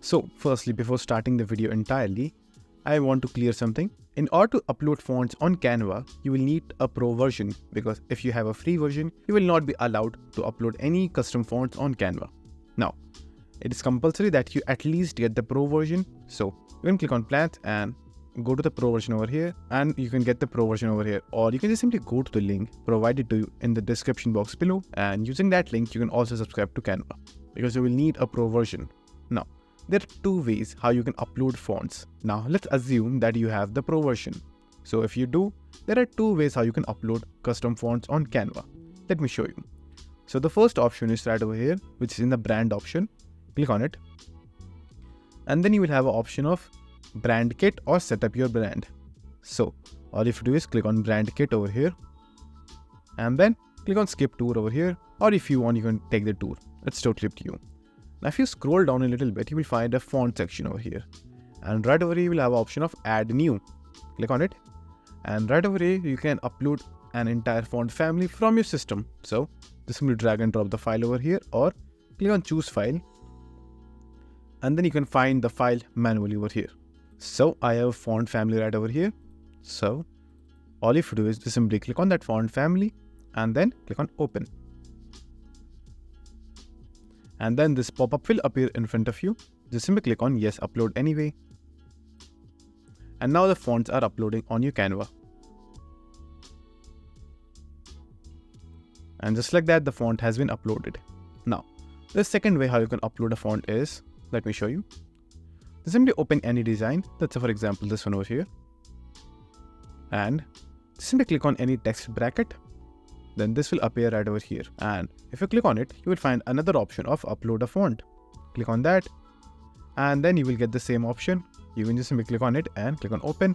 So firstly, before starting the video entirely, I want to clear something. In order to upload fonts on Canva, you will need a pro version, because if you have a free version, you will not be allowed to upload any custom fonts on Canva. Now, it is compulsory that you at least get the pro version. So you can click on plans and go to the pro version over here, and you can get the pro version over here, or you can just simply go to the link provided to you in the description box below, and using that link you can also subscribe to Canva, because you will need a pro version. Now, there are two ways how you can upload fonts. Now let's assume that you have the pro version. So if you do, there are two ways how you can upload custom fonts on Canva. Let me show you. So the first option is right over here, which is in the brand option. Click on it. And then you will have an option of brand kit or set up your brand. So all you have to do is click on brand kit over here, and then click on skip tour over here, or if you want you can take the tour. It's totally up to you. Now if you scroll down a little bit, you will find a font section over here, and right over here you will have an option of add new. Click on it, and right over here you can upload an entire font family from your system. So just simply drag and drop the file over here, or click on choose file, and then you can find the file manually over here. So I have a font family right over here. So all you have to do is just simply click on that font family and then click on open. And then this pop-up will appear in front of you. Just simply click on yes, upload anyway. And now the fonts are uploading on your Canva. And just like that, the font has been uploaded. Now, the second way how you can upload a font is, let me show you. Just simply open any design. Let's say for example this one over here. And simply click on any text bracket. Then this will appear right over here, and if you click on it, you will find another option of upload a font. Click on that, and then you will get the same option. You can just simply click on it and click on open,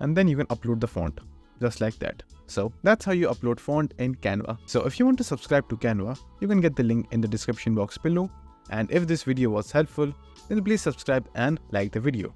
and then you can upload the font just like that. So that's how you upload font in Canva. So if you want to subscribe to Canva, you can get the link in the description box below. And if this video was helpful, then please subscribe and like the video.